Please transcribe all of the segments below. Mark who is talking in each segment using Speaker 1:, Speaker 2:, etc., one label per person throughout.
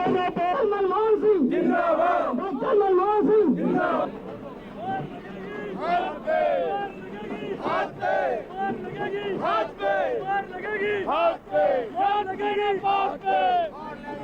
Speaker 1: Doctor Manmohan Singh जिंदाबाद, doctor Manmohan Singh जिंदाबाद। हाथ पे हाथ पे हाथ पे हाथ पे लगेगी हाथ पे हाथ पे।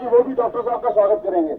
Speaker 1: वो भी डॉक्टर साहब का स्वागत करेंगे।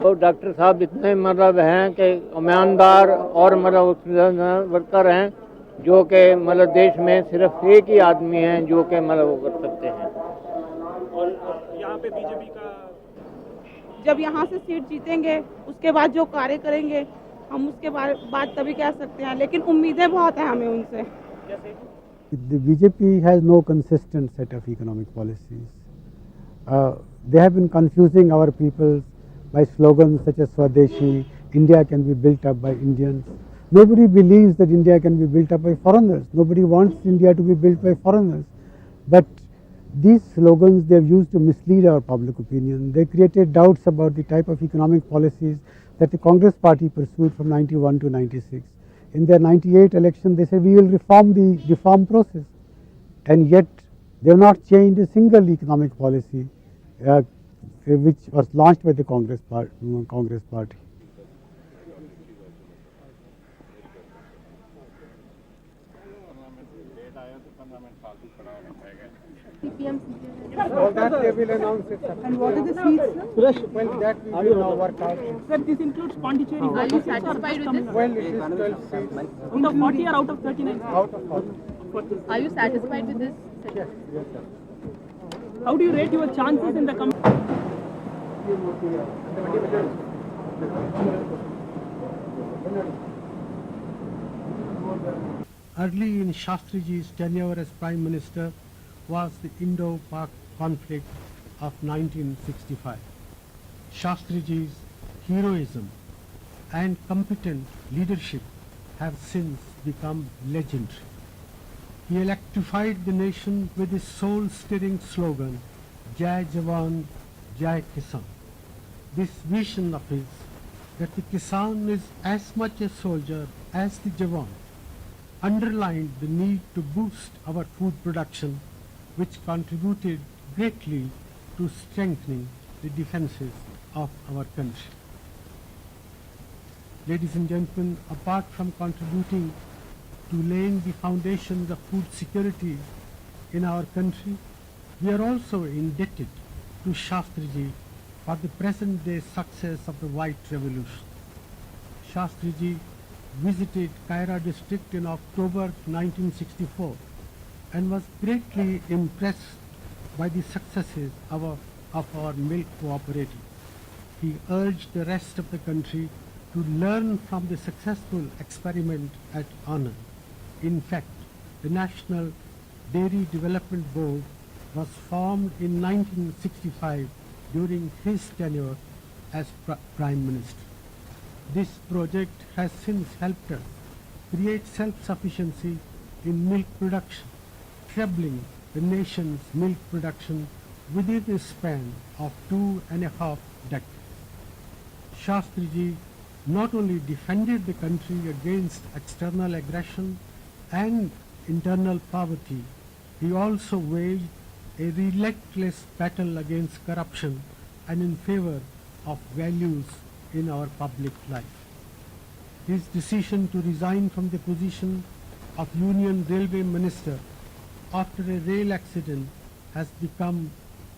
Speaker 2: तो डॉक्टर साहब इतने मतलब हैं कि ईमानदार और मतलब वर्कर हैं, जो कि मतलब देश में सिर्फ एक ही आदमी हैं जो कि मतलब वो कर सकते हैं।
Speaker 3: और यहाँ पे बीजेपी का
Speaker 4: जब यहाँ से सीट जीतेंगे उसके बाद जो कार्य करेंगे हम उसके बाद तभी कह सकते हैं, लेकिन उम्मीदें बहुत हैं हमें उनसे।
Speaker 5: The BJP has no consistent set of economic policies. They have been confusing our people by slogans such as Swadeshi, India can be built up by Indians. Nobody believes that India can be built up by foreigners. Nobody wants India to be built by foreigners. But these slogans they have used to mislead our public opinion. They created doubts about the type of economic policies that the Congress party pursued from 91 to 96. In their 98 election, they said we will reform the reform process, and yet they have not changed a single economic policy which was launched by the Congress party. All that they will announce it.
Speaker 4: And what are the seats?
Speaker 5: Well, that we will now work out.
Speaker 4: Sir, this includes Pondicherry.
Speaker 6: Are you satisfied with this?
Speaker 5: Well, it is 12 seats
Speaker 4: Out of 40 or out of 39?
Speaker 5: out of 40.
Speaker 6: Are you satisfied with this?
Speaker 5: Yes, yes, sir.
Speaker 4: How do you rate your chances in the
Speaker 5: Early in Shastriji's tenure as Prime Minister was the Indo-Pak conflict of 1965. Shastriji's heroism and competent leadership have since become legendary. He electrified the nation with his soul-stirring slogan, Jai Jawan, Jai Kisan. This vision of his, that the Kisan is as much a soldier as the Jawan, underlined the need to boost our food production, which contributed greatly to strengthening the defenses of our country. Ladies and gentlemen, apart from contributing to laying the foundations of food security in our country, we are also indebted to Shastriji for the present day success of the White Revolution. Shastriji visited Kaira district in October 1964 and was greatly impressed by the successes of our milk cooperative. He urged the rest of the country to learn from the successful experiment at Anand. In fact, the National Dairy Development Board was formed in 1965 during his tenure as Prime Minister. This project has since helped us create self-sufficiency in milk production, trebling the nation's milk production within a span of 2.5 decades. Shastriji not only defended the country against external aggression and internal poverty, he also waged a relentless battle against corruption and in favor of values in our public life. His decision to resign from the position of Union Railway Minister after a rail accident has become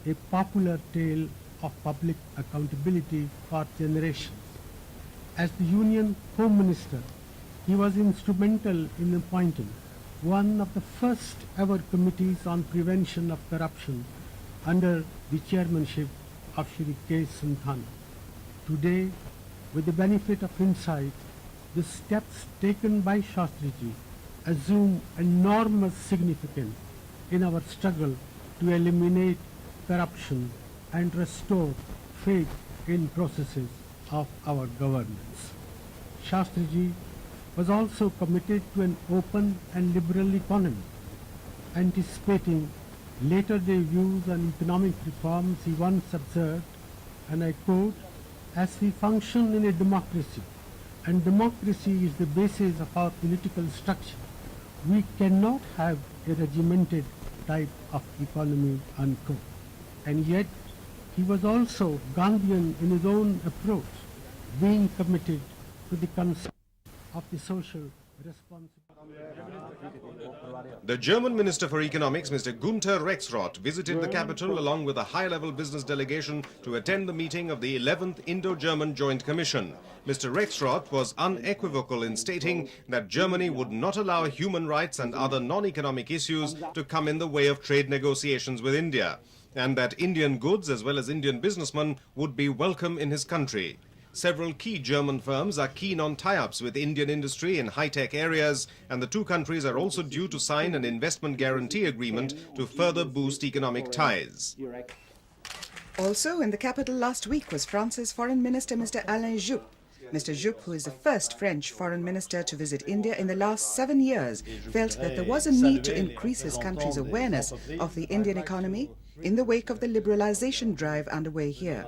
Speaker 5: a popular tale of public accountability for generations. As the Union Home Minister, he was instrumental in appointing one of the first ever committees on prevention of corruption under the chairmanship of Shri K. Santana. Today, with the benefit of insight, the steps taken by Shastriji assume enormous significance in our struggle to eliminate corruption and restore faith in processes of our governance. Shastriji was also committed to an open and liberal economy, anticipating later day views on economic reforms. He once observed, and I quote, "As we function in a democracy, and democracy is the basis of our political structure, we cannot have a regimented type of economy," unquote. And yet, he was also Gandhian in his own approach, being committed to the concept of the social responsibility.
Speaker 7: The German Minister for Economics, Mr. Gunther Rexroth, visited the capital along with a high-level business delegation to attend the meeting of the 11th Indo-German Joint Commission. Mr. Rexroth was unequivocal in stating that Germany would not allow human rights and other non-economic issues to come in the way of trade negotiations with India, and that Indian goods as well as Indian businessmen would be welcome in his country. Several key German firms are keen on tie-ups with Indian industry in high-tech areas, and the two countries are also due to sign an investment guarantee agreement to further boost economic ties.
Speaker 8: Also in the capital last week was France's Foreign Minister Mr. Alain Juppé. Mr. Juppé, who is the first French foreign minister to visit India in the last 7 years, felt that there was a need to increase his country's awareness of the Indian economy in the wake of the liberalization drive underway here.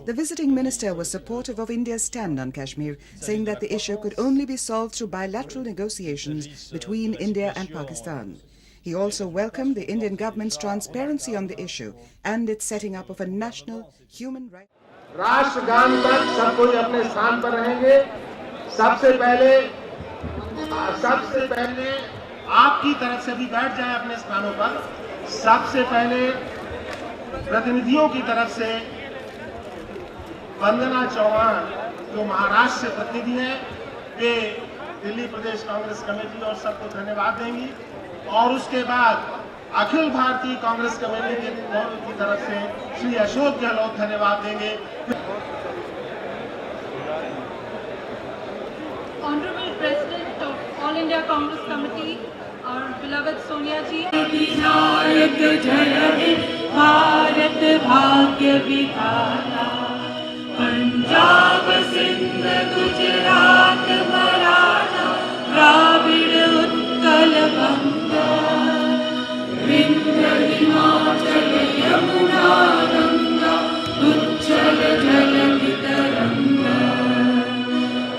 Speaker 8: The visiting minister was supportive of India's stand on Kashmir, saying that the issue could only be solved through bilateral negotiations between India and Pakistan. He also welcomed the Indian government's transparency on the issue and its setting up of a national human rights.
Speaker 1: राष्ट्रगान तक सब कोई अपने स्थान पर रहेंगे। सबसे पहले आपकी तरफ से भी बैठ जाएं अपने स्थानों पर। सबसे पहले प्रतिनिधियों की तरफ से वंदना चौहान, जो महाराष्ट्र से प्रतिनिधि हैं, वे दिल्ली प्रदेश कांग्रेस कमेटी और सबको धन्यवाद देंगी, और उसके बाद अखिल भारतीय कांग्रेस कमेटी की तरफ से श्री अशोक गहलोत धन्यवाद देंगे।
Speaker 6: Honorable President of All India Congress Committee, our beloved Sonia ji.
Speaker 9: Vinayak जय हे भारत भाग्य विधाता, पंजाब सिंध गुजरात मराठा द्राविड़ उत्कल गंगा, विंध्य हिमाचल यमुना गंगा उच्चल जल वितरंगा,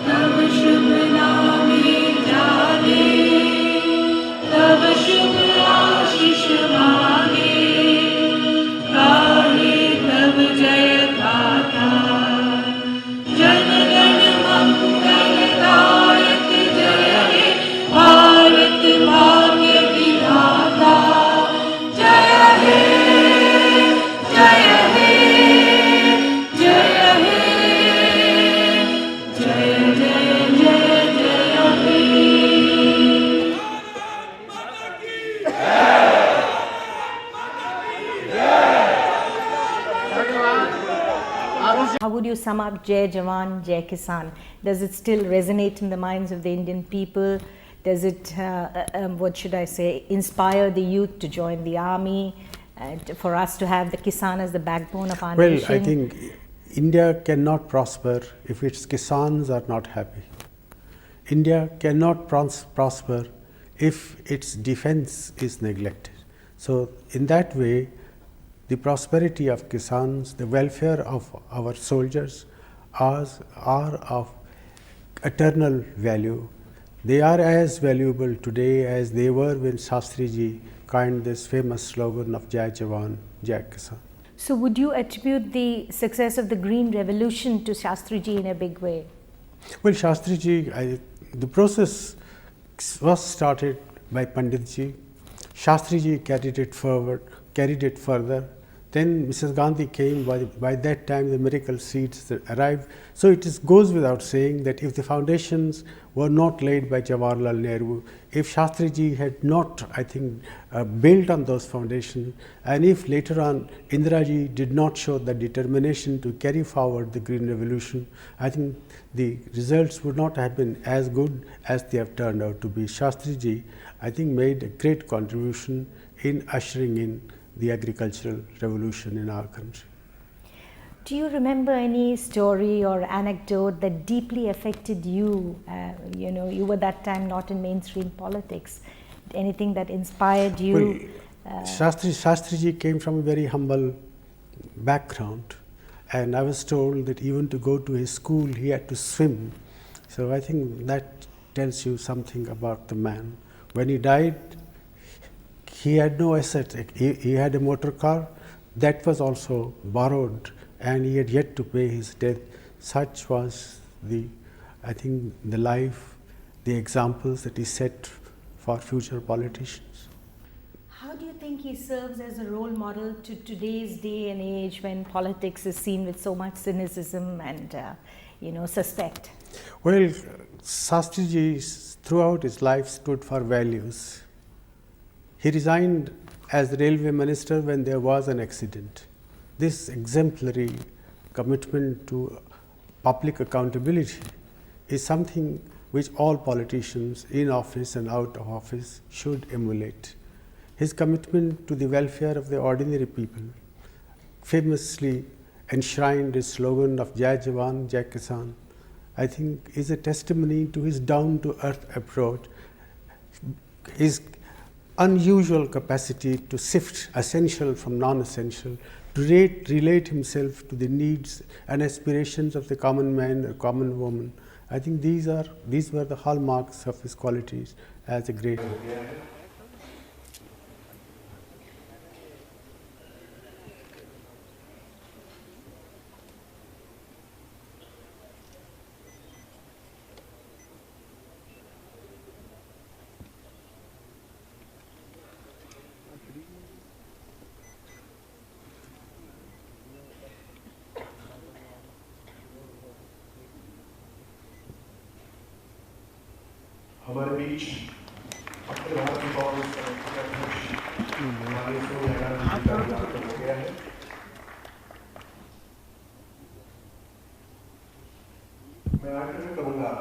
Speaker 9: तव शुभ नामे जागे, तव शुभ आशीष मांगे, गाहे तव जय गाथा, जन गण मंगलदायक जय हे भारत भाग्य विधाता, जय हे जय हे जय हे जय जय जय जय हे।
Speaker 10: How would you sum up Jai Jawan, Jai Kisan? Does it still resonate in the minds of the Indian people? Does it, what should I say, inspire the youth to join the army, for us to have the Kisan as the backbone of our nation?
Speaker 5: Well, I think India cannot prosper if its Kisans are not happy. India cannot prosper if its defense is neglected. So in that way, the prosperity of Kisans, the welfare of our soldiers are of eternal value. They are as valuable today as they were when Shastriji coined this famous slogan of Jai Jawan, Jai Kisan.
Speaker 10: So would you attribute the success of the Green Revolution to Shastriji in a big way?
Speaker 5: Well, Shastriji, the process was started by Panditji. Shastriji carried it further. Then Mrs. Gandhi came. By that time, the miracle seeds arrived. So it goes without saying that if the foundations were not laid by Jawaharlal Nehru, if Shastriji had not, I think, built on those foundations, and if later on Indira ji did not show the determination to carry forward the Green Revolution, I think the results would not have been as good as they have turned out to be. Shastriji, I think, made a great contribution in ushering in the agricultural revolution in our country.
Speaker 10: Do you remember any story or anecdote that deeply affected you? You were that time not in mainstream politics. Anything that inspired you?
Speaker 5: Well, Shastriji came from a very humble background, and I was told that even to go to his school he had to swim. So I think that tells you something about the man. When he died, he had no asset. He had a motor car that was also borrowed, and he had yet to pay his debt. Such was the life, the examples that he set for future politicians.
Speaker 10: How do you think he serves as a role model to today's day and age when politics is seen with so much cynicism and suspect?
Speaker 5: Well, Shastriji throughout his life stood for values. He resigned as the railway minister when there was an accident. This exemplary commitment to public accountability is something which all politicians in office and out of office should emulate. His commitment to the welfare of the ordinary people, famously enshrined his slogan of Jai Jawan, Jai Kisan, I think is a testimony to his down-to-earth approach, his unusual capacity to sift essential from non-essential, to relate himself to the needs and aspirations of the common man or common woman. I think these were the hallmarks of his qualities as a great.
Speaker 1: हमारे बीच Akhil Bharatiya Congress committee के अध्यक्ष माननीय सोनिया गांधी जी का हो गया है। मैं आग्रह करूंगा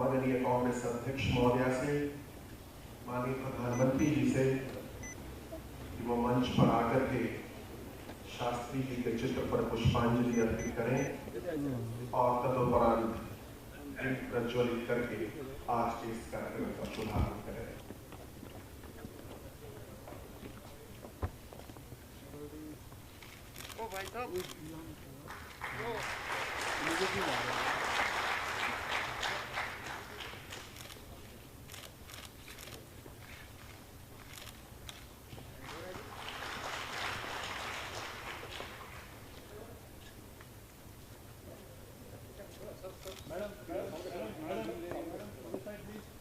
Speaker 1: माननीय कांग्रेस अध्यक्ष महोदया से, माननीय प्रधानमंत्री जी से कि वो मंच पर आकर के शास्त्री जी के चित्र पर पुष्पांजलि अर्पित करें और तदुपरांत प्रज्वलित करके आज के इस कार्यक्रम का शुभारंभ करें।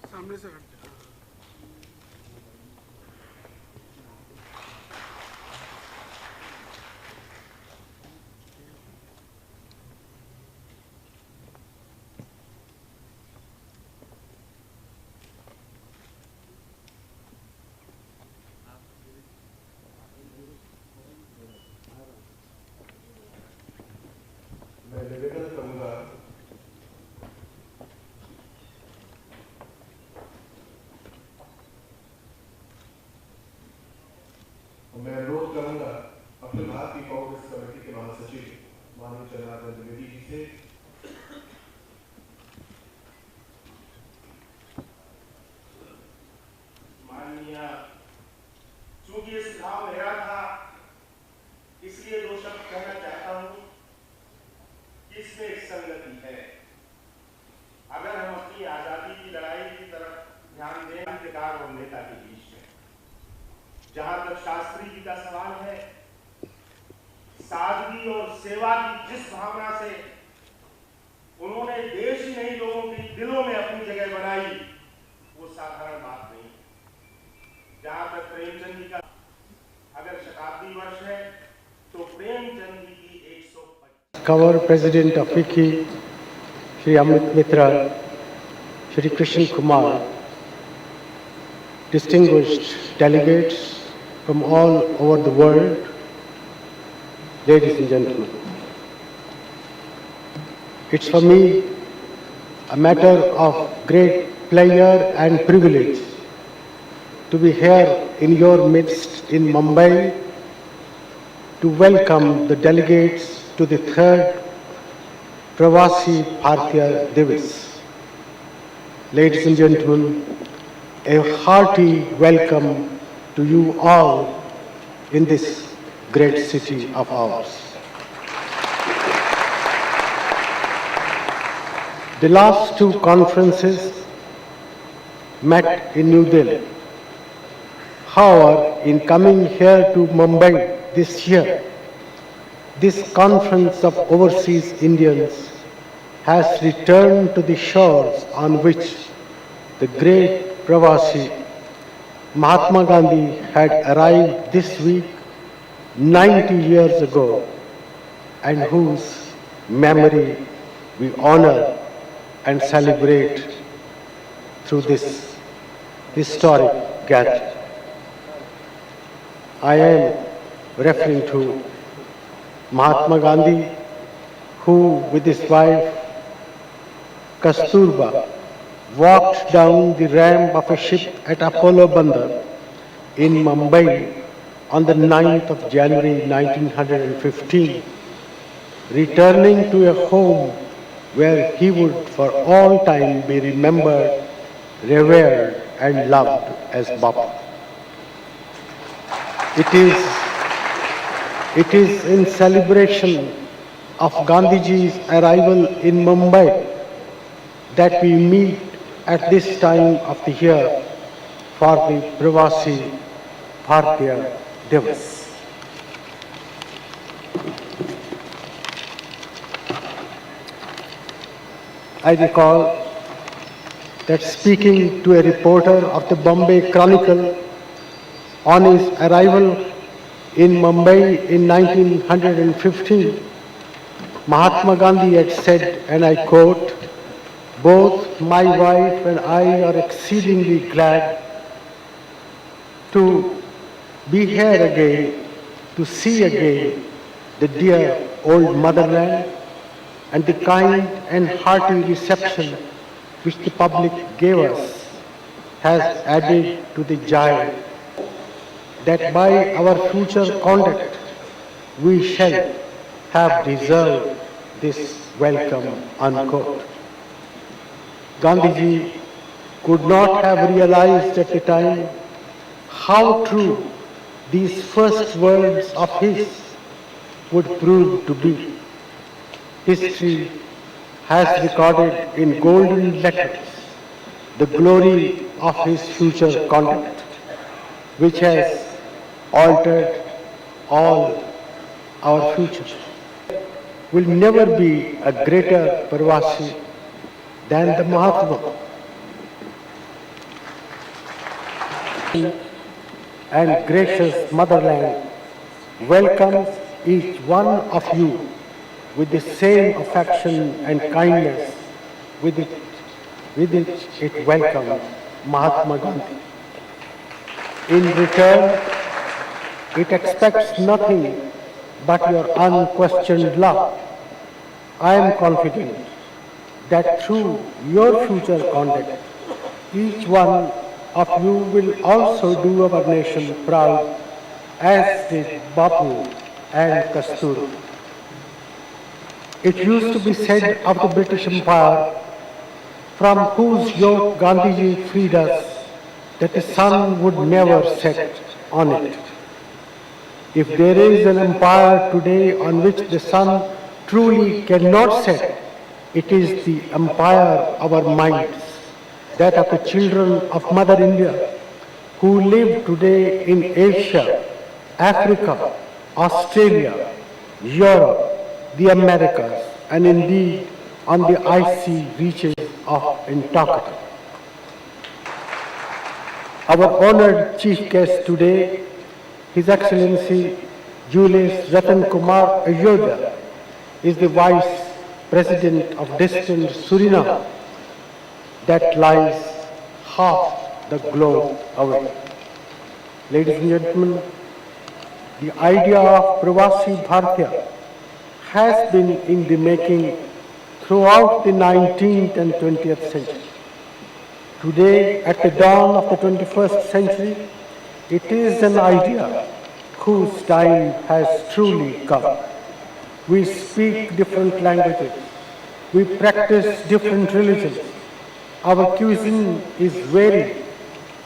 Speaker 5: सामने से हट
Speaker 1: मैं निवेदन करूंगा मैं अनुरोध करूंगा अखिल भारतीय कांग्रेस कमेटी के महासचिव माननीय नरेंद्र जी से माननीय चूंकि ये सुझाव मेरा था इसलिए दो शब्द कहना चाहता हूं कि इसमें एक संगति है। अगर हम अपनी आजादी की लड़ाई की तरफ ध्यान दें अधिकार और नेता के बीच में, जहां तक शास्त्री जी का सवाल है, सादगी और सेवा की जिस भावना से उन्होंने देश ही नहीं लोगों के दिलों में अपनी जगह बनाई, वो साधारण बात नहीं। जहां तक प्रेमचंद जी का अगर शताब्दी वर्ष है तो प्रेमचंद जी की 125
Speaker 5: Our President of FICCI, Shri Amit Mitra, Shri Krishna Kumar, distinguished delegates from all over the world, ladies and gentlemen. It's for me a matter of great pleasure and privilege to be here in your midst in Mumbai to welcome the delegates to the third Pravasi Bharatiya Divas. Ladies and gentlemen, a hearty welcome to you all in this great city of ours. The last two conferences met in New Delhi. However, in coming here to Mumbai this year, this conference of overseas Indians has returned to the shores on which the great Pravasi Mahatma Gandhi had arrived this week 90 years ago, and whose memory we honor and celebrate through this historic gathering. I am referring to Mahatma Gandhi, who with his wife Kasturba walked down the ramp of a ship at Apollo Bandar in Mumbai on the 9th of January 1915, returning to a home where he would for all time be remembered, revered and loved as Bapu. It is in celebration of Gandhiji's arrival in Mumbai that we meet at this time of the year for the Pravasi Bharatiya Divas. I recall that speaking to a reporter of the Bombay Chronicle on his arrival in Mumbai in 1915, Mahatma Gandhi had said, and I quote, "Both my wife and I are exceedingly glad to be here again, to see again the dear old motherland, and the kind and hearty reception which the public gave us has added to the joy that by our future conduct we shall have deserved this welcome," unquote. Gandhiji could not have realized at the time how true these first words of his would prove to be. History has recorded in golden letters the glory of his future conduct, which has altered all our future. Will never be a greater Pravasi than the Mahatma. And gracious motherland welcomes each one of you with the same affection and kindness with which it welcomes Mahatma Gandhi. In return, it expects nothing but your unquestioned love. I am confident that through your future conduct, each one of you will also do our nation proud, as did Bapu and Kasturba. It used to be said of the British Empire, from whose yoke Gandhiji freed us, that the sun would never set on it. If there is an empire today on which the sun truly cannot set, it is the empire of our minds, that of the children of Mother India, who live today in Asia, Africa, Australia, Europe, the Americas, and indeed on the icy reaches of Antarctica. Our honored chief guest today His Excellency Julius Ratan Kumar Ayodhya is the Vice President of distant Suriname that lies half the globe away. Ladies and gentlemen, the idea of Pravasi Bharatiya has been in the making throughout the 19th and 20th century. Today, at the dawn of the 21st century, it is an idea whose time has truly come. We speak different languages. We practice different religions. Our cuisine is varied,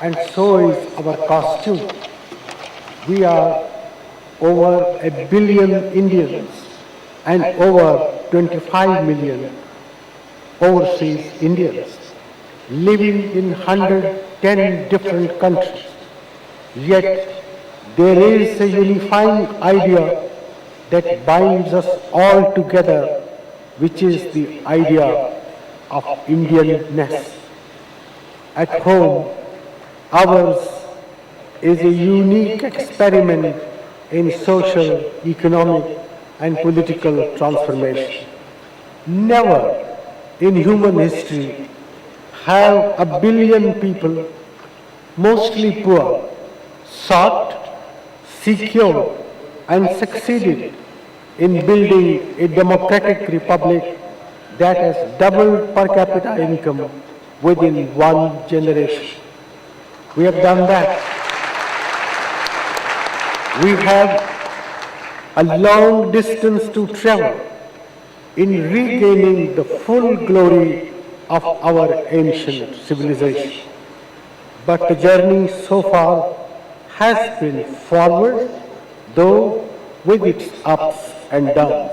Speaker 5: and so is our costume. We are over 1 billion Indians and over 25 million overseas Indians living in 110 different countries. Yet there is a unifying idea that binds us all together, which is the idea of Indianness. At home, ours is a unique experiment in social, economic, and political transformation. Never in human history have 1 billion people, mostly poor, sought, secured, and succeeded in building a democratic republic that has doubled per capita income within one generation. We have done that. We have a long distance to travel in regaining the full glory of our ancient civilization. But the journey so far has been forward, though with its ups and downs.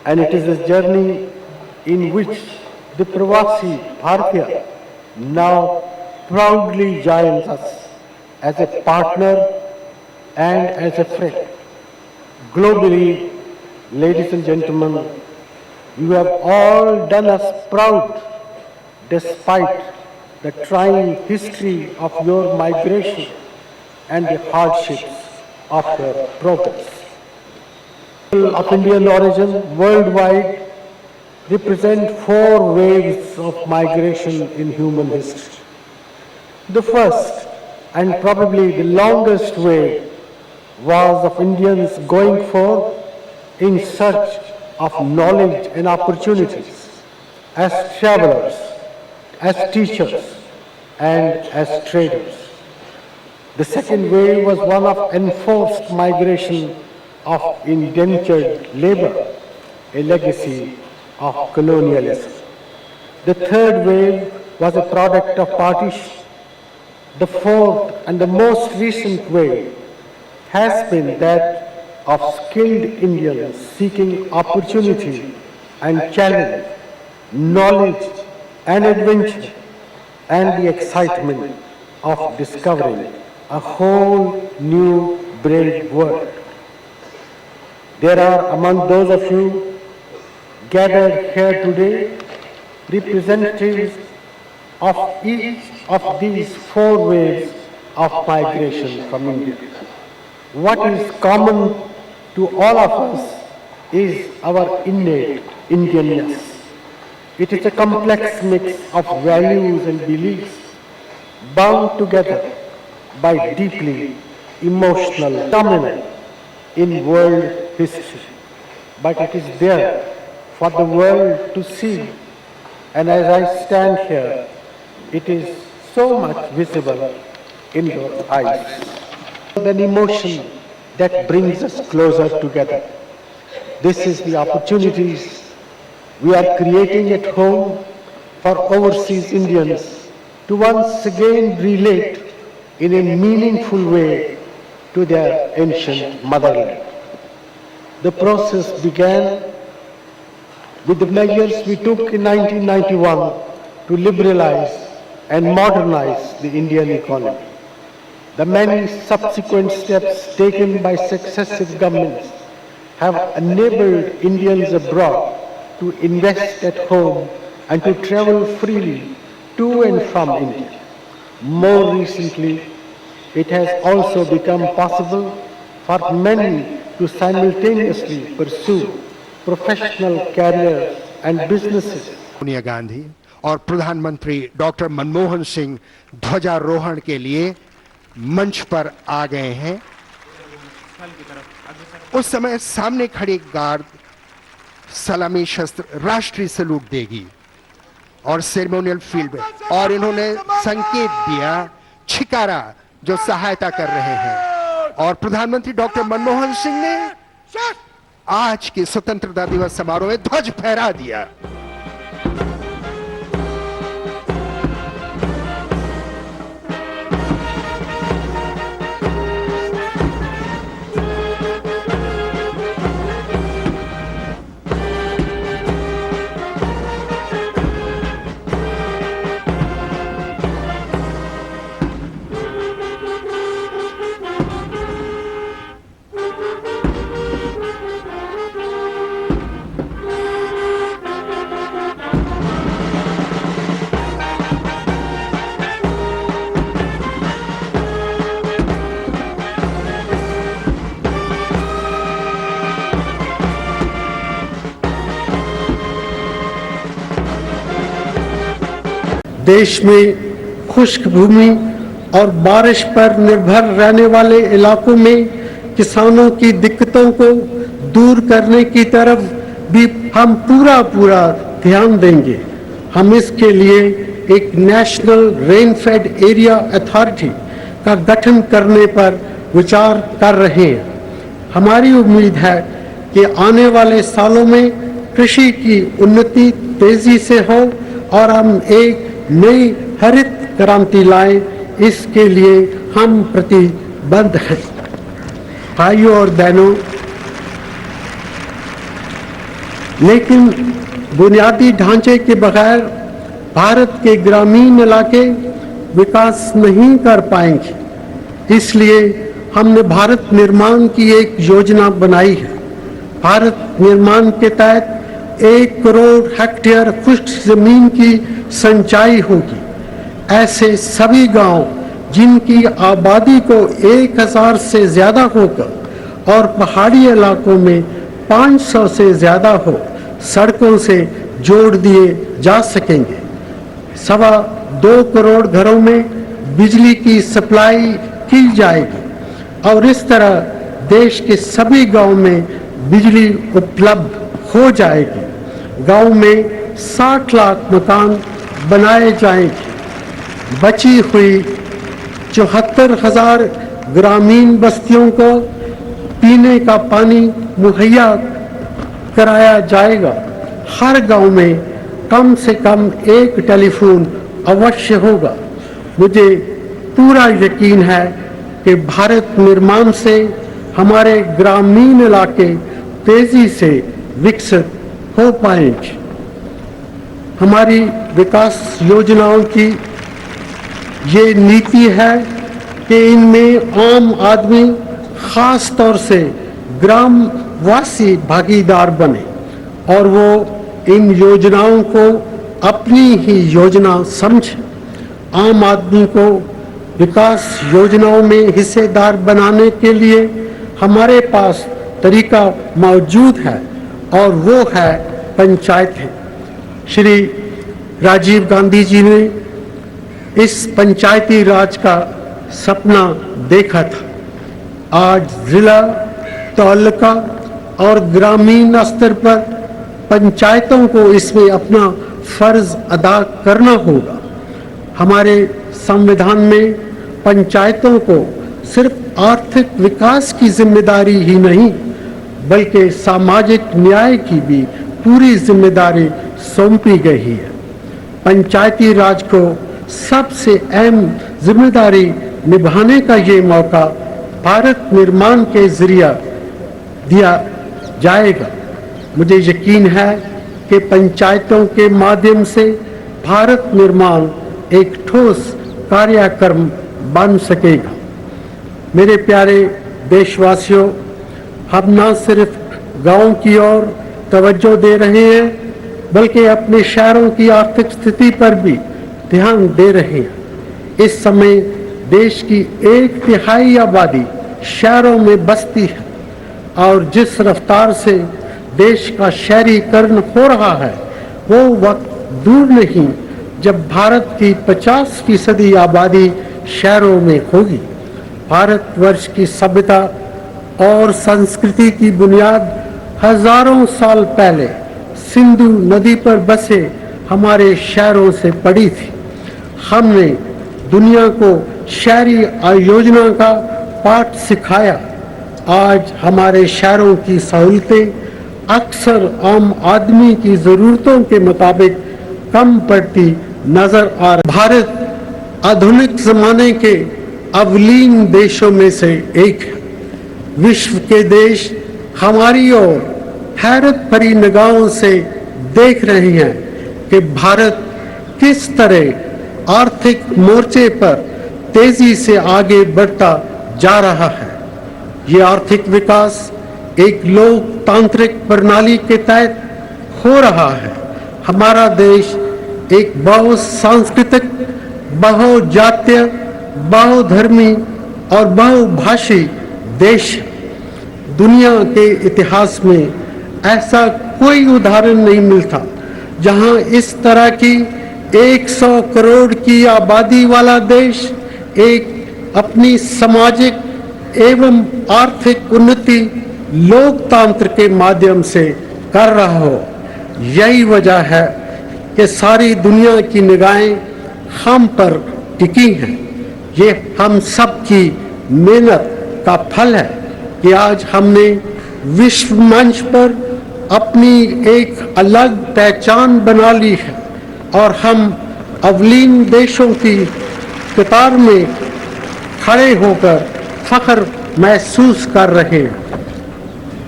Speaker 5: And it is a journey in which the Pravasi Bharatiya now proudly joins us as a partner and as a friend. Globally, ladies and gentlemen, you have all done us proud despite the trying history of your migration and the hardships of your progress. People of Indian origin worldwide represent 4 waves of migration in human history. The first and probably the longest wave was of Indians going forth in search of knowledge and opportunities as travelers, as teachers, and as traders. The second wave was one of enforced migration of indentured labor, a legacy of colonialism. The third wave was a product of partition. The fourth and the most recent wave has been that of skilled Indians seeking opportunity and challenge, knowledge and adventure, and the excitement of discovering a whole new brave world. There are among those of you gathered here today representatives of each of these 4 waves of migration from India. What is common to all of us is our innate Indianness. It is a complex mix of values and beliefs bound together by deeply emotional phenomena in world history. But it is there for the world to see, and as I stand here, it is so much visible in your eyes. An emotion that brings us closer together. This is the opportunities we are creating at home for overseas Indians to once again relate in a meaningful way to their ancient motherland. The process began with the measures we took in 1991 to liberalize and modernize the Indian economy. The many subsequent steps taken by successive governments have enabled Indians abroad to invest at home and to travel freely to and from India. More recently, it has also become possible for men to simultaneously pursue professional careers and businesses.
Speaker 11: Sonia Gandhi और प्रधानमंत्री doctor Manmohan Singh ध्वजारोहण के लिए मंच पर आ गए हैं। उस समय सामने खड़ी गार्ड सलामी शस्त्र राष्ट्रीय सैल्यूट देगी और सेरेमोनियल फील्ड में, और इन्होंने संकेत दिया छिकारा जो सहायता कर रहे हैं। और प्रधानमंत्री डॉक्टर मनमोहन सिंह ने आज के स्वतंत्रता दिवस समारोह में ध्वज फहरा दिया।
Speaker 5: देश में खुश्क भूमि और बारिश पर निर्भर रहने वाले इलाकों में किसानों की दिक्कतों को दूर करने की तरफ भी हम पूरा ध्यान देंगे। हम इसके लिए एक नेशनल रेनफेड एरिया अथॉरिटी का गठन करने पर विचार कर रहे हैं। हमारी उम्मीद है कि आने वाले सालों में कृषि की उन्नति तेजी से हो और हम एक नई हरित क्रांति लाएं, इसके लिए हम प्रतिबद्ध हैं। भाइयों और बहनों, लेकिन बुनियादी ढांचे के बगैर भारत के ग्रामीण इलाके विकास नहीं कर पाएंगे। इसलिए हमने भारत निर्माण की एक योजना बनाई है। भारत निर्माण के तहत 1 करोड़ हेक्टेयर खुश्क जमीन की सिंचाई होगी। ऐसे सभी गांव जिनकी आबादी को 1000 से ज्यादा होकर और पहाड़ी इलाकों में 500 से ज्यादा हो, सड़कों से जोड़ दिए जा सकेंगे। 2.25 करोड़ घरों में बिजली की सप्लाई की जाएगी और इस तरह देश के सभी गांव में बिजली उपलब्ध हो जाएगी। गांव में 60 लाख मकान बनाए जाएंगे। बची हुई 74,000 ग्रामीण बस्तियों को पीने का पानी मुहैया कराया जाएगा। हर गांव में कम से कम एक टेलीफोन अवश्य होगा। मुझे पूरा यकीन है कि भारत निर्माण से हमारे ग्रामीण इलाके तेजी से विकसित हो पाएंगे। हमारी विकास योजनाओं की ये नीति है कि इनमें आम आदमी, खास तौर से ग्रामवासी भागीदार बने और वो इन योजनाओं को अपनी ही योजना समझे। आम आदमी को विकास योजनाओं में हिस्सेदार बनाने के लिए हमारे पास तरीका मौजूद है और वो है पंचायतें। श्री राजीव गांधी जी ने इस पंचायती राज का सपना देखा था। आज जिला, तालुका और ग्रामीण स्तर पर पंचायतों को इसमें अपना फर्ज अदा करना होगा। हमारे संविधान में पंचायतों को सिर्फ आर्थिक विकास की जिम्मेदारी ही नहीं बल्कि सामाजिक न्याय की भी पूरी जिम्मेदारी सौंपी गई है। पंचायती राज को सबसे अहम जिम्मेदारी निभाने का ये मौका भारत निर्माण के जरिए दिया जाएगा। मुझे यकीन है कि पंचायतों के माध्यम से भारत निर्माण एक ठोस कार्यक्रम बन सकेगा। मेरे प्यारे देशवासियों, हम न सिर्फ गांव की ओर तवज्जो दे रहे हैं बल्कि अपने शहरों की आर्थिक स्थिति पर भी ध्यान दे रहे हैं। इस समय देश की 1/3 आबादी शहरों में बसती है और जिस रफ्तार से देश का शहरीकरण हो रहा है वो वक्त दूर नहीं जब भारत की 50% आबादी शहरों में होगी। भारतवर्ष की सभ्यता और संस्कृति की बुनियाद हजारों साल पहले सिंधु नदी पर बसे हमारे शहरों से पड़ी थी। हमने दुनिया को शहरी आयोजना का पाठ सिखाया। आज हमारे शहरों की सहूलतें अक्सर आम आदमी की ज़रूरतों के मुताबिक कम पड़ती नजर आ रही। भारत आधुनिक ज़माने के अवलीन देशों में से एक है। विश्व के देश हमारी ओर हैरत भरी निगाहों से देख रहे हैं कि भारत किस तरह आर्थिक मोर्चे पर तेजी से आगे बढ़ता जा रहा है। ये आर्थिक विकास एक लोकतांत्रिक प्रणाली के तहत हो रहा है। हमारा देश एक बहुसांस्कृतिक, बहुजातीय, बहुधर्मी और बहुभाषी देश है। दुनिया के इतिहास में ऐसा कोई उदाहरण नहीं मिलता जहां इस तरह की 100 करोड़ की आबादी वाला देश एक अपनी सामाजिक एवं आर्थिक उन्नति लोकतंत्र के माध्यम से कर रहा हो। यही वजह है कि सारी दुनिया की निगाहें हम पर टिकी हैं। ये हम सब की मेहनत का फल है कि आज हमने विश्व मंच पर अपनी एक अलग पहचान बना ली है और हम अवलीन देशों की कतार में खड़े होकर फख्र महसूस कर रहे हैं।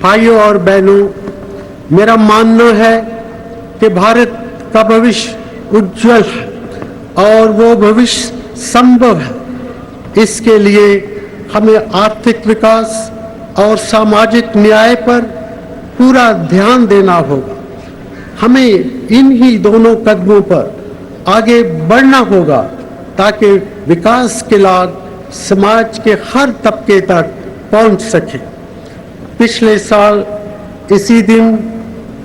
Speaker 5: भाइयों और बहनों, मेरा मानना है कि भारत का भविष्य उज्जवल है और वो भविष्य संभव है। इसके लिए हमें आर्थिक विकास और सामाजिक न्याय पर पूरा ध्यान देना होगा। हमें इन्हीं दोनों कदमों पर आगे बढ़ना होगा ताकि विकास के लाभ समाज के हर तबके तक पहुंच सके। पिछले साल इसी दिन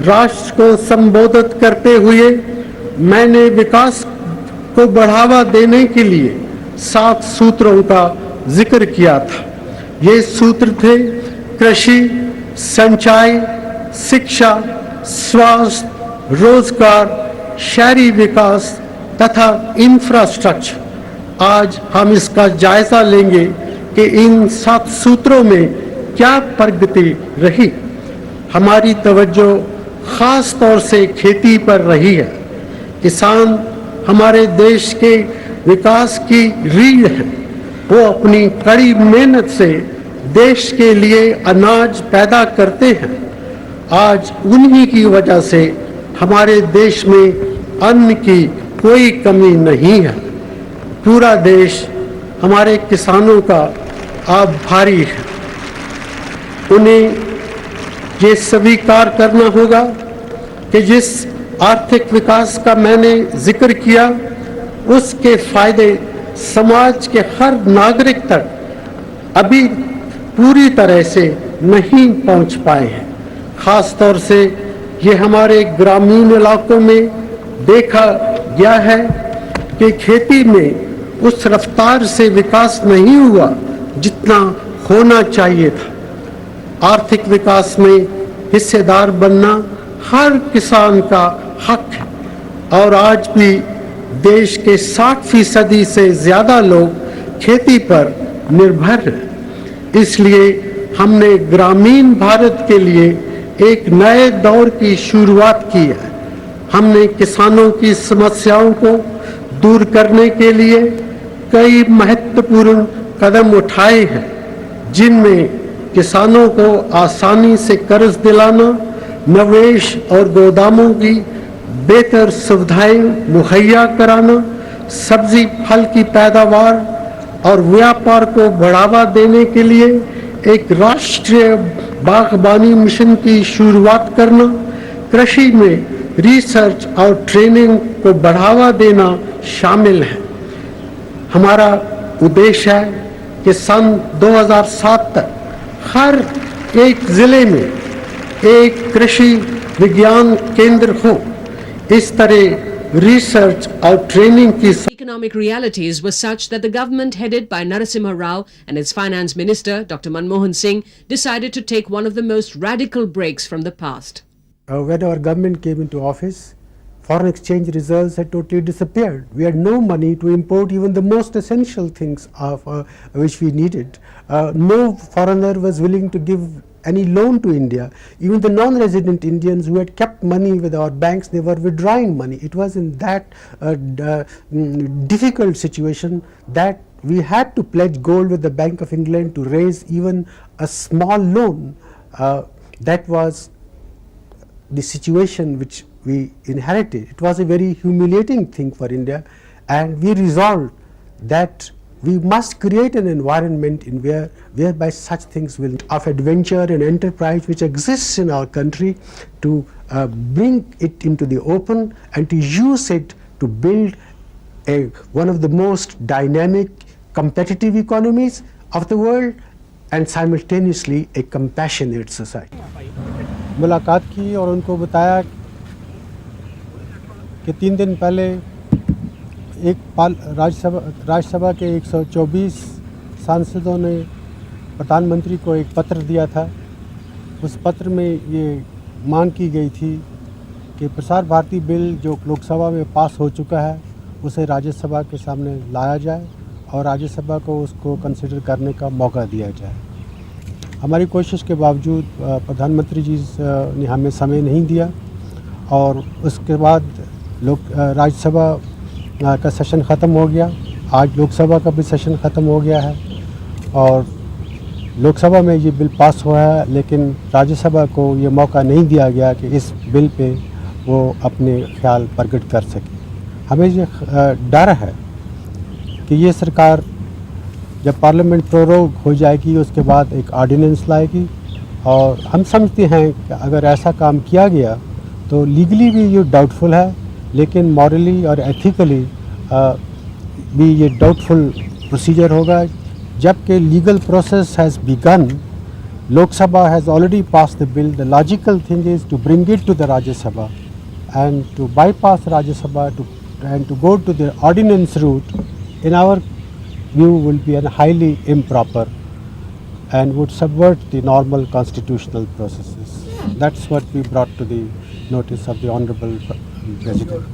Speaker 5: राष्ट्र को संबोधित करते हुए मैंने विकास को बढ़ावा देने के लिए 7 सूत्रों का जिक्र किया था। ये सूत्र थे कृषि, सिंचाई, शिक्षा, स्वास्थ्य, रोजगार, शहरी विकास तथा इंफ्रास्ट्रक्चर। आज हम इसका जायजा लेंगे कि इन 7 सूत्रों में क्या प्रगति रही। हमारी तवज्जो खास तौर से खेती पर रही है। किसान हमारे देश के विकास की रीढ़ है। वो अपनी कड़ी मेहनत से देश के लिए अनाज पैदा करते हैं। आज उन्हीं की वजह से हमारे देश में अन्न की कोई कमी नहीं है। पूरा देश हमारे किसानों का आभारी है। उन्हें ये स्वीकार करना होगा कि जिस आर्थिक विकास का मैंने जिक्र किया उसके फायदे समाज के हर नागरिक तक अभी पूरी तरह से नहीं पहुंच पाए हैं। खास तौर से ये हमारे ग्रामीण इलाकों में देखा गया है कि खेती में उस रफ्तार से विकास नहीं हुआ जितना होना चाहिए था। आर्थिक विकास में हिस्सेदार बनना हर किसान का हक है और आज भी देश के 60% से ज़्यादा लोग खेती पर निर्भर हैं। इसलिए हमने ग्रामीण भारत के लिए एक नए दौर की शुरुआत की है। हमने किसानों की समस्याओं को दूर करने के लिए कई महत्वपूर्ण कदम उठाए हैं, जिनमें किसानों को आसानी से कर्ज दिलाना, निवेश और गोदामों की बेहतर सुविधाएं मुहैया कराना, सब्जी फल की पैदावार और व्यापार को बढ़ावा देने के लिए एक राष्ट्रीय बागबानी मिशन की शुरुआत करना, कृषि में रिसर्च और ट्रेनिंग को बढ़ावा देना शामिल है। हमारा उद्देश्य है कि सन 2007 तक हर एक जिले में एक कृषि विज्ञान केंद्र हो, इस तरह research और training की
Speaker 12: Economic realities were such that the government headed by Narasimha Rao and its finance minister, Dr. Manmohan Singh, decided to take one of the most radical breaks from the past.
Speaker 5: When our government came into office, foreign exchange reserves had totally disappeared. We had no money to import even the most essential things of which we needed. No foreigner was willing to give any loan to India. Even the non-resident Indians who had kept money with our banks, they were withdrawing money. It was in that difficult situation that we had to pledge gold with the Bank of England to raise even a small loan. That was the situation which we inherited. It was a very humiliating thing for India, and we resolved that we must create an environment in whereby such things will of adventure and enterprise which exists in our country, to bring it into the open and to use it to build one of the most dynamic, competitive economies of the world, and simultaneously a compassionate society. मुलाकात की और उनको बताया कि 3 दिन पहले एक राज्यसभा के 124 सांसदों ने प्रधानमंत्री को एक पत्र दिया था। उस पत्र में ये मांग की गई थी कि प्रसार भारती बिल जो लोकसभा में पास हो चुका है उसे राज्यसभा के सामने लाया जाए और राज्यसभा को उसको कंसिडर करने का मौका दिया जाए। हमारी कोशिश के बावजूद प्रधानमंत्री जी ने हमें समय नहीं दिया और उसके बाद राज्यसभा का सेशन ख़त्म हो गया। आज लोकसभा का भी सेशन ख़त्म हो गया है और लोकसभा में ये बिल पास हुआ है, लेकिन राज्यसभा को ये मौका नहीं दिया गया कि इस बिल पे वो अपने ख्याल प्रकट कर सके। हमें ये डर है कि ये सरकार जब पार्लियामेंट प्रोरोग हो जाएगी उसके बाद एक ऑर्डिनेंस लाएगी, और हम समझते हैं कि अगर ऐसा काम किया गया तो लीगली भी ये डाउटफुल है, लेकिन मॉरली और एथिकली भी ये डाउटफुल प्रोसीजर होगा। जबकि legal process has begun, Lok Sabha has already pass the bill, the logical thing is to bring it to the Rajya Sabha and to bypass Rajya Sabha and to go to the ordinance route, in our view, will be a highly improper and would subvert the normal constitutional processes. That's what we brought to the notice of the Honorable President.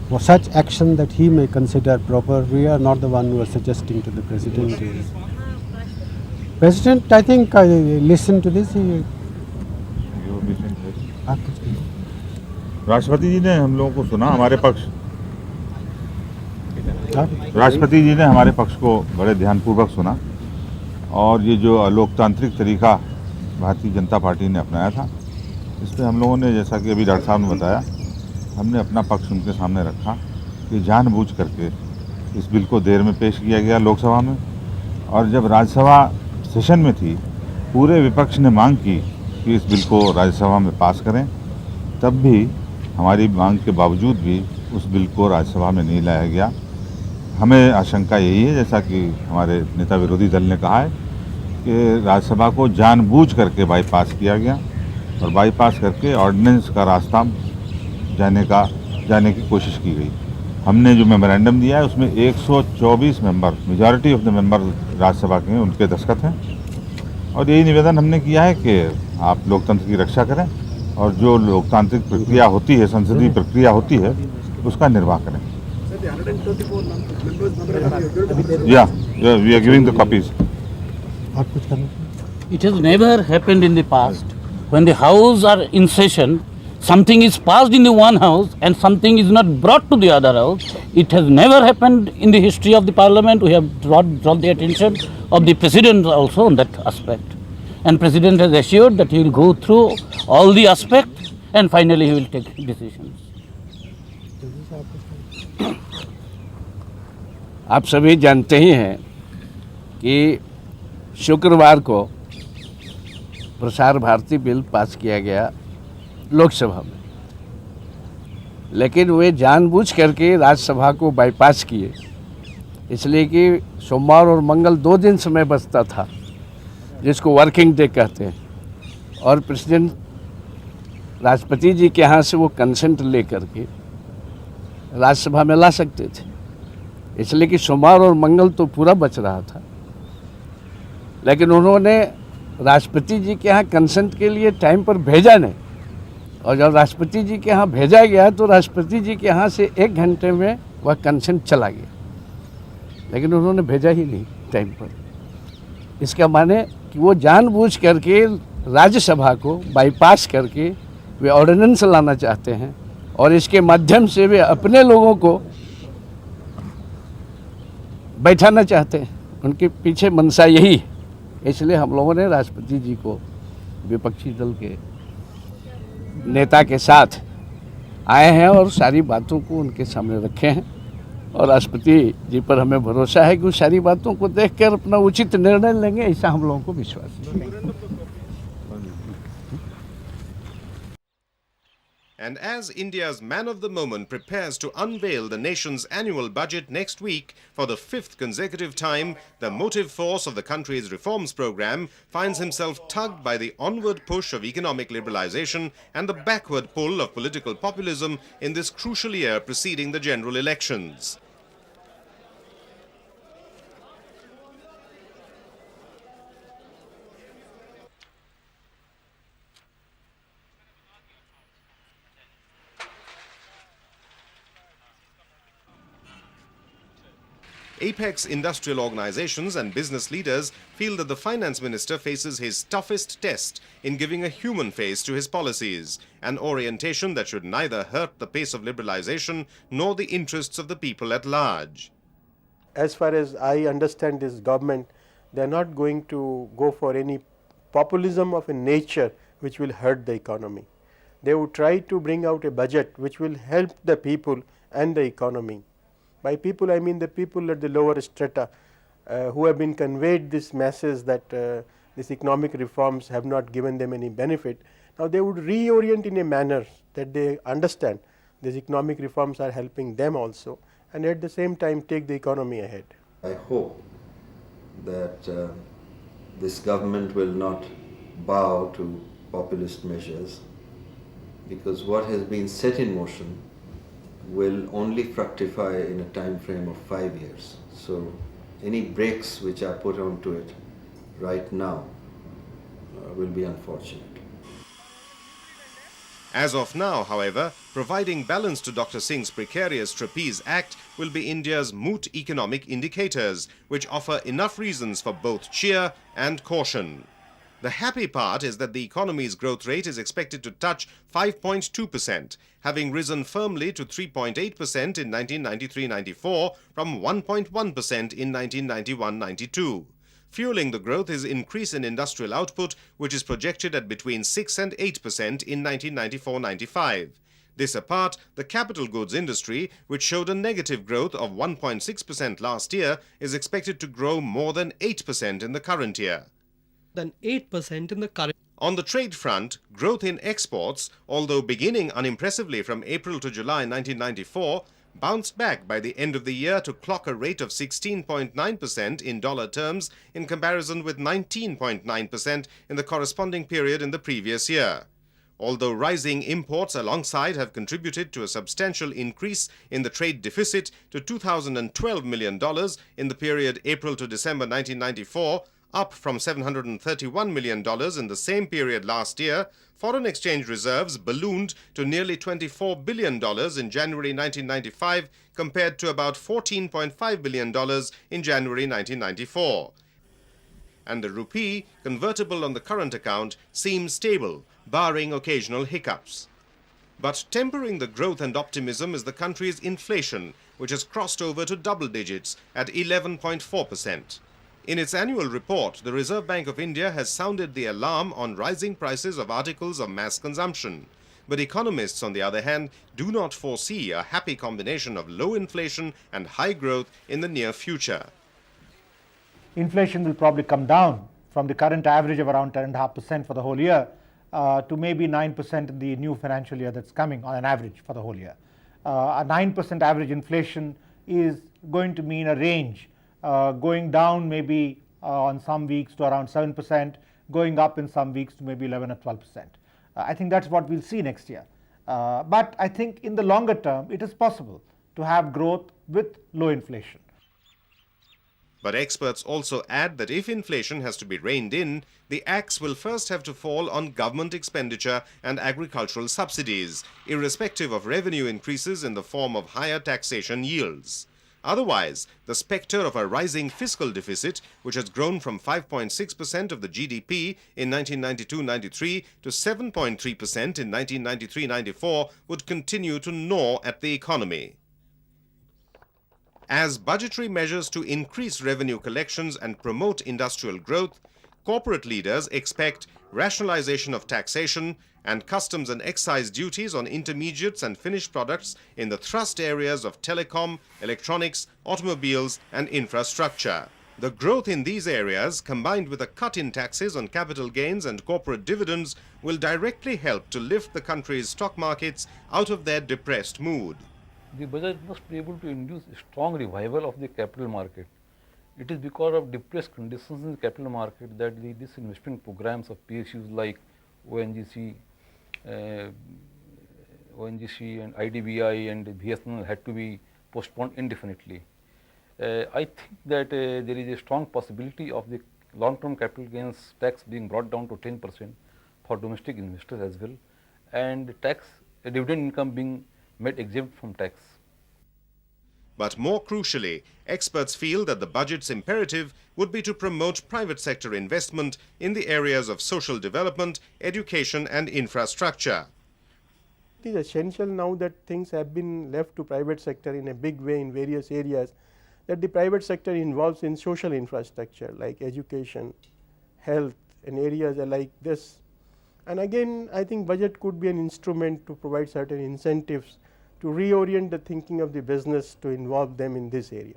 Speaker 5: For such action that he may consider proper, we are not the one who are suggesting to the President. President, I think I listened to this.
Speaker 13: राष्ट्रपति जी ने हम लोगों को सुना, हमारे पक्ष राष्ट्रपति जी ने हमारे पक्ष को बड़े ध्यानपूर्वक सुना, और ये जो लोकतांत्रिक तरीका भारतीय जनता पार्टी ने अपनाया था, इस पर हम लोगों ने, जैसा कि अभी डॉक्टर साहब ने बताया, हमने अपना पक्ष उनके सामने रखा कि जानबूझ करके इस बिल को देर में पेश किया गया लोकसभा में, और जब राज्यसभा सेशन में थी पूरे विपक्ष ने मांग की कि इस बिल को राज्यसभा में पास करें, तब भी हमारी मांग के बावजूद भी उस बिल को राज्यसभा में नहीं लाया गया। हमें आशंका यही है, जैसा कि हमारे नेता विरोधी दल ने कहा है, कि राज्यसभा को जानबूझ करके बाईपास किया गया और बाईपास करके ऑर्डिनेंस का रास्ता जाने की कोशिश की गई। हमने जो मेमोरेंडम दिया है उसमें 124 member, majority of the member Rajya Sabha के, उनके दस्तखत हैं, और यही निवेदन हमने किया है कि आप लोकतंत्र की रक्षा करें और जो लोकतांत्रिक प्रक्रिया होती है, संसदीय प्रक्रिया होती है, उसका निर्वाह करें। We are giving the copies.
Speaker 14: It has never happened in the past when the house are in session, something is passed in the one house and something is not brought to the other house. It has never happened in the history of the parliament. We have drawn the attention of the president also on that aspect. And President has assured that he will go through all the aspects and finally he will take decisions.
Speaker 15: आप सभी जानते ही हैं कि शुक्रवार को Prasar Bharati bill pass किया गया लोकसभा में, लेकिन वे जानबूझ करके राज्यसभा को बाईपास किए इसलिए कि सोमवार और मंगल 2 दिन समय बचता था, जिसको वर्किंग डे कहते हैं, और प्रेसिडेंट राष्ट्रपति जी के यहाँ से वो कंसेंट लेकर के राज्यसभा में ला सकते थे, इसलिए कि सोमवार और मंगल तो पूरा बच रहा था। लेकिन उन्होंने राष्ट्रपति जी के यहाँ कंसेंट के लिए टाइम पर भेजा नहीं, और जब राष्ट्रपति जी के यहाँ भेजा गया तो राष्ट्रपति जी के यहाँ से 1 घंटे में वह कंसेंट चला गया, लेकिन उन्होंने भेजा ही नहीं टाइम पर। इसका माने कि वो जानबूझ करके राज्यसभा को बाईपास करके वे ऑर्डिनेंस लाना चाहते हैं, और इसके माध्यम से वे अपने लोगों को बैठाना चाहते हैं। उनके पीछे मंशा यही है। इसलिए हम लोगों ने राष्ट्रपति जी को विपक्षी दल के नेता के साथ आए हैं और सारी बातों को उनके सामने रखे हैं, और राष्ट्रपति जी पर हमें भरोसा है कि वो सारी बातों को देखकर अपना उचित निर्णय लेंगे, ऐसा हम लोगों को विश्वास है।
Speaker 7: And as India's man of the moment prepares to unveil the nation's annual budget next week for the 5th consecutive time, the motive force of the country's reforms program finds himself tugged by the onward push of economic liberalization and the backward pull of political populism in this crucial year preceding the general elections. Apex industrial organizations and business leaders feel that the finance minister faces his toughest test in giving a human face to his policies, an orientation that should neither hurt the pace of liberalization nor the interests of the people at large.
Speaker 16: As far as I understand this government, they are not going to go for any populism of a nature which will hurt the economy. They would try to bring out a budget which will help the people and the economy. By people, I mean the people at the lower strata who have been conveyed this message that these economic reforms have not given them any benefit. Now, they would reorient in a manner that they understand these economic reforms are helping them also, and at the same time take the economy ahead.
Speaker 17: I hope that this government will not bow to populist measures, because what has been set in motion will only fructify in a time frame of 5 years. So any brakes which are put onto it right now will be unfortunate.
Speaker 7: As of now, however, providing balance to Dr. Singh's precarious Trapeze Act will be India's moot economic indicators, which offer enough reasons for both cheer and caution. The happy part is that the economy's growth rate is expected to touch 5.2%, having risen firmly to 3.8% in 1993-94 from 1.1% in 1991-92. Fueling the growth is increase in industrial output, which is projected at between 6 and 8% in 1994-95. This apart, the capital goods industry, which showed a negative growth of 1.6% last year, is expected to grow more than 8% in the current year.
Speaker 18: Than 8% in the current.
Speaker 7: On the trade front, growth in exports, although beginning unimpressively from April to July 1994, bounced back by the end of the year to clock a rate of 16.9% in dollar terms in comparison with 19.9% in the corresponding period in the previous year. Although rising imports alongside have contributed to a substantial increase in the trade deficit to $2,012 million in the period April to December 1994, up from $731 million in the same period last year, foreign exchange reserves ballooned to nearly $24 billion in January 1995 compared to about $14.5 billion in January 1994. And the rupee, convertible on the current account, seems stable, barring occasional hiccups. But tempering the growth and optimism is the country's inflation, which has crossed over to double digits at 11.4%. In its annual report, the Reserve Bank of India has sounded the alarm on rising prices of articles of mass consumption. But economists, on the other hand, do not foresee a happy combination of low inflation and high growth in the near future.
Speaker 19: Inflation will probably come down from the current average of around 10.5% for the whole year to maybe 9% in the new financial year that's coming on an average for the whole year. A 9% average inflation is going to mean a range, going down maybe on some weeks to around 7%, going up in some weeks to maybe 11 or 12%. I think that's what we'll see next year. But I think in the longer term, it is possible to have growth with low inflation.
Speaker 7: But experts also add that if inflation has to be reined in, the axe will first have to fall on government expenditure and agricultural subsidies, irrespective of revenue increases in the form of higher taxation yields. Otherwise, the spectre of a rising fiscal deficit, which has grown from 5.6% of the GDP in 1992-93 to 7.3% in 1993-94, would continue to gnaw at the economy. As budgetary measures to increase revenue collections and promote industrial growth, corporate leaders expect rationalization of taxation and customs and excise duties on intermediates and finished products in the thrust areas of telecom, electronics, automobiles and infrastructure. The growth in these areas, combined with a cut in taxes on capital gains and corporate dividends, will directly help to lift the country's stock markets out of their depressed mood.
Speaker 20: The budget must be able to induce a strong revival of the capital market. It is because of depressed conditions in the capital market that the disinvestment programs of PSUs like ONGC and IDBI and BSNL had to be postponed indefinitely. I think that there is a strong possibility of the long-term capital gains tax being brought down to 10% for domestic investors as well, and dividend income being made exempt from tax.
Speaker 7: But more crucially, experts feel that the budget's imperative would be to promote private sector investment in the areas of social development, education and infrastructure.
Speaker 16: It is essential now that things have been left to private sector in a big way in various areas, that the private sector involves in social infrastructure like education, health and areas like this. And again, I think budget could be an instrument to provide certain incentives to reorient the thinking of the business to involve them in this area.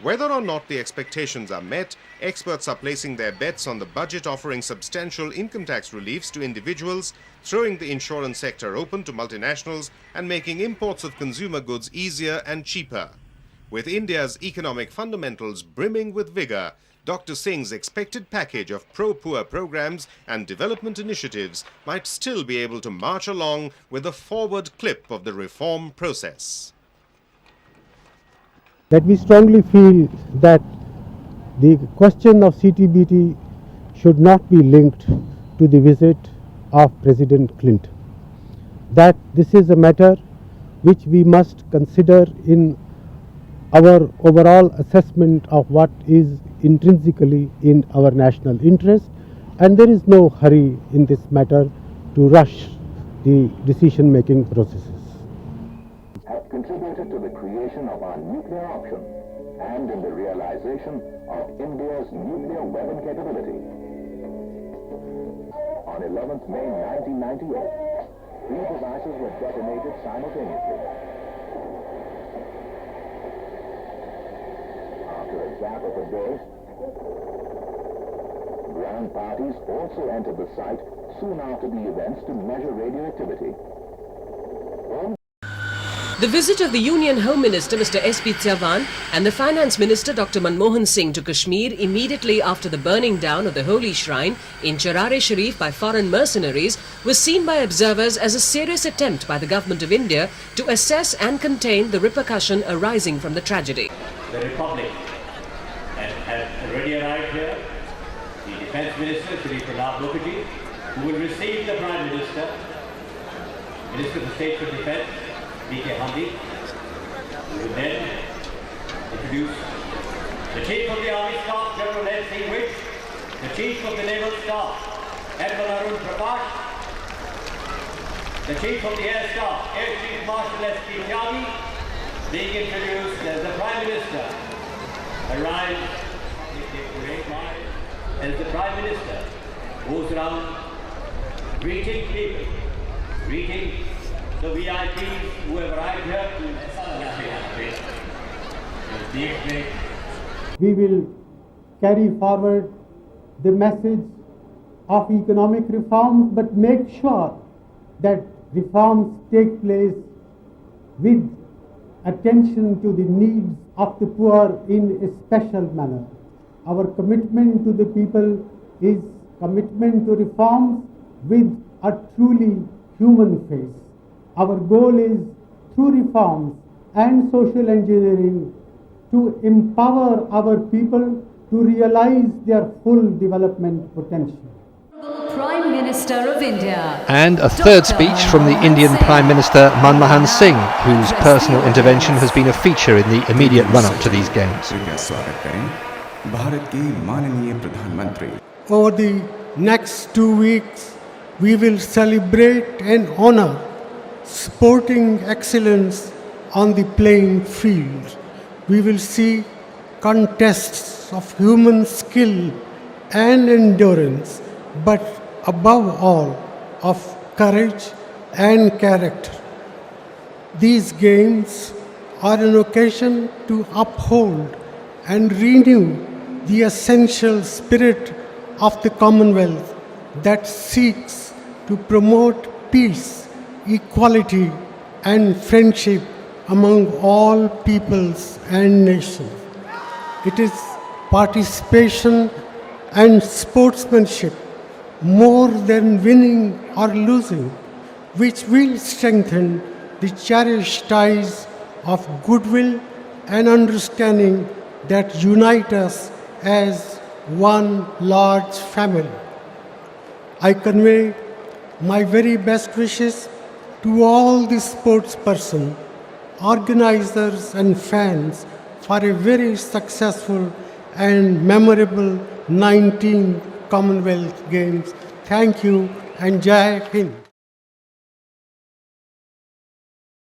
Speaker 7: Whether or not the expectations are met, experts are placing their bets on the budget offering substantial income tax reliefs to individuals, throwing the insurance sector open to multinationals and making imports of consumer goods easier and cheaper. With India's economic fundamentals brimming with vigor, Dr. Singh's expected package of pro-poor programs and development initiatives might still be able to march along with the forward clip of the reform process.
Speaker 5: That we strongly feel that the question of CTBT should not be linked to the visit of President Clinton. That this is a matter which we must consider in our overall assessment of what is intrinsically in our national interest, and there is no hurry in this matter to rush the decision-making processes.
Speaker 21: Have contributed to the creation of our nuclear option and in the realization of India's nuclear weapon capability. On 11th May 1998, 3 devices were detonated simultaneously. After a gap of a day, ground parties also entered the site soon after the events to measure radioactivity.
Speaker 12: The visit of the Union Home Minister Mr. S.P. Chavan and the Finance Minister Dr. Manmohan Singh to Kashmir immediately after the burning down of the holy shrine in Charare Sharif by foreign mercenaries was seen by observers as a serious attempt by the Government of India to assess and contain the repercussion arising from the tragedy.
Speaker 22: The Republic has already arrived here. The Defence Minister, Shri Pranab Mukherjee, who will receive the Prime Minister, Minister of State for Defence, D.K. Gandhi, who will then introduce the Chief of the Army Staff, General N.C. Wick, the Chief of the Naval Staff, Admiral Arun Prakash, the Chief of the Air Staff, Air Chief Marshal S.P. Tyagi, being introduced as the Prime Minister arrives as the Prime Minister goes around greeting people, greeting the VIPs who have arrived here to
Speaker 5: We will carry forward the message of economic reform, but make sure that reforms take place with attention to the needs of the poor in a special manner. Our commitment to the people is commitment to reforms with a truly human face. Our goal is, through reforms and social engineering, to empower our people to realize their full development potential.
Speaker 2: Prime Minister of India.
Speaker 3: And a third speech from the Indian Prime Minister Manmohan Singh, whose personal intervention has been a feature in the immediate run-up to these games.
Speaker 5: Over the next 2 weeks, we will celebrate and honor sporting excellence on the playing field. We will see contests of human skill and endurance, but above all, of courage and character. These games are an occasion to uphold and renew the essential spirit of the Commonwealth that seeks to promote peace, equality, and friendship among all peoples and nations. It is participation and sportsmanship, more than winning or losing, which will strengthen the cherished ties of goodwill and understanding that unite us as one large family. I convey my very best wishes to all the sportspersons, organizers and fans for a very successful and memorable 19 Commonwealth Games. Thank you and Jai Hind.